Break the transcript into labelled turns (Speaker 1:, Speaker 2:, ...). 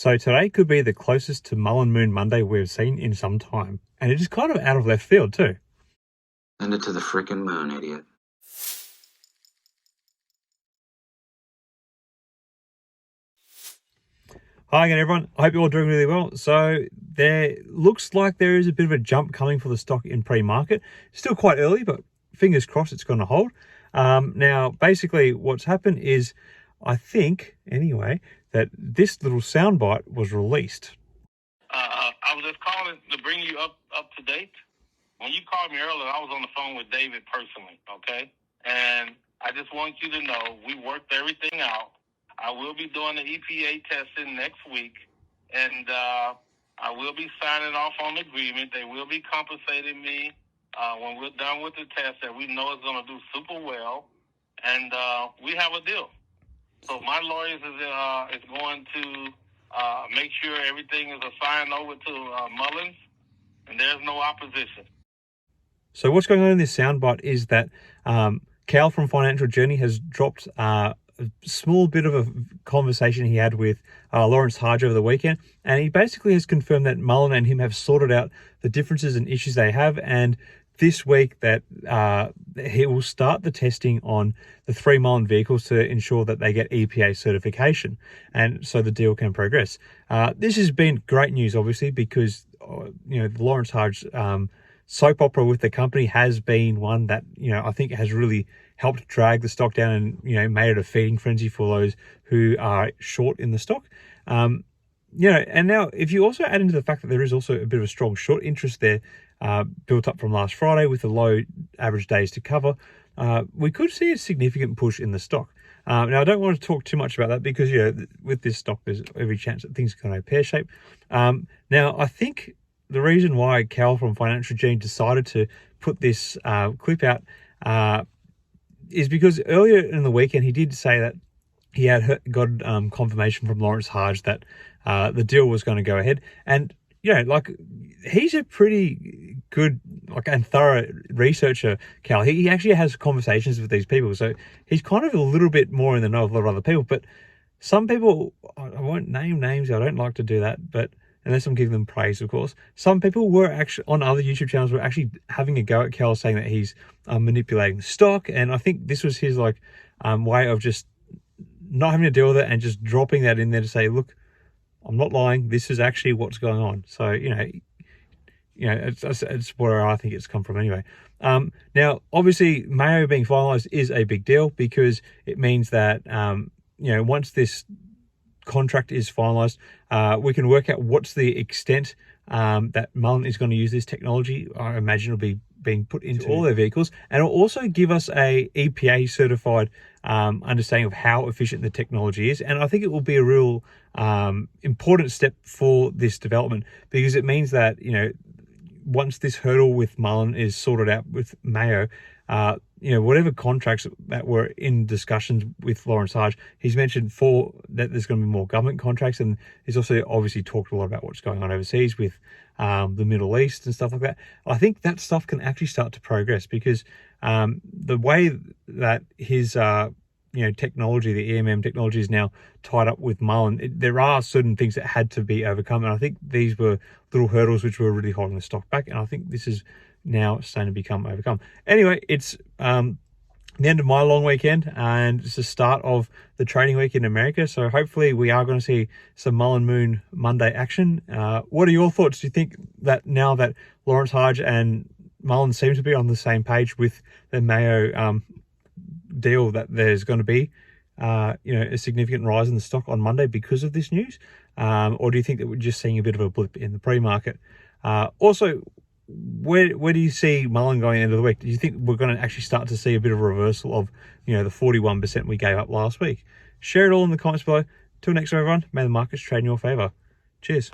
Speaker 1: So today could be the closest to Mullen Moon Monday we've seen in some time. And it is kind of out of left field too.
Speaker 2: Send it to the frickin' moon, idiot.
Speaker 1: Hi again, everyone. I hope you're all doing really well. So there looks like there is a bit of a jump coming for the stock in pre-market. Still quite early, but fingers crossed it's going to hold. Now, basically what's happened is, I think, anyway, that this little soundbite was released.
Speaker 3: I was just calling to bring you up to date. When you called me earlier, I was on the phone with David personally, okay? And I just want you to know we worked everything out. I will be doing the EPA testing next week, and I will be signing off on the agreement. They will be compensating me when we're done with the test that we know is going to do super well, and we have a deal. So my lawyers is going to make sure everything is assigned over to Mullins, and there's no opposition.
Speaker 1: So what's going on in this soundbite is that Cal from Financial Journey has dropped a small bit of a conversation he had with Lawrence Hodge over the weekend, and he basically has confirmed that Mullen and him have sorted out the differences and issues they have, and this week that he will start the testing on the 3 Mullen vehicles to ensure that they get EPA certification, and so the deal can progress. This has been great news, obviously, because the Lawrence Hodge soap opera with the company has been one that I think has really helped drag the stock down and made it a feeding frenzy for those who are short in the stock. And now if you also add into the fact that there is also a bit of a strong short interest there built up from last Friday with the low average days to cover, we could see a significant push in the stock. Now, I don't want to talk too much about that because with this stock there's every chance that things can go pear-shaped. Now, I think the reason why Cal from Financial Journey decided to put this clip out is because earlier in the weekend he did say that he had got confirmation from Lawrence Hodge that the deal was going to go ahead. And he's a pretty good and thorough researcher, Cal. He actually has conversations with these people, so he's kind of a little bit more in the know of a lot of other people. But some people, I won't name names, I don't like to do that, but unless I'm giving them praise, of course. Some people were actually, on other YouTube channels, were actually having a go at Cal, saying that he's manipulating the stock. And I think this was his way of just not having to deal with it and just dropping that in there to say, look, I'm not lying. This is actually what's going on. So, it's where I think it's come from anyway. Now, obviously, MAEO being finalised is a big deal because it means that, once this contract is finalized, we can work out what's the extent that Mullen is going to use this technology. I imagine it'll be being put into all their vehicles, and it'll also give us a EPA certified understanding of how efficient the technology is. And I think it will be a real important step for this development, because it means that once this hurdle with Mullen is sorted out with MAEO, whatever contracts that were in discussions with Lawrence Hodge, he's mentioned that there's going to be more government contracts, and he's also obviously talked a lot about what's going on overseas with the Middle East and stuff like that. I think that stuff can actually start to progress because the way that his technology, the EMM technology, is now tied up with Mullen, there are certain things that had to be overcome, and I think these were little hurdles which were really holding the stock back, and I think this is now starting to become overcome. Anyway, it's the end of my long weekend, and it's the start of the trading week in America, so hopefully we are going to see some Mullen Moon Monday action. What are your thoughts? Do you think that now that Lawrence Hodge and Mullen seem to be on the same page with the MAEO deal, that there's going to be a significant rise in the stock on Monday because of this news, or do you think that we're just seeing a bit of a blip in the pre-market? Also, where do you see Mullen going at the end of the week? Do you think we're going to actually start to see a bit of a reversal of the 41% we gave up last week? Share it all in the comments below. Till next time, everyone, may the markets trade in your favor. Cheers.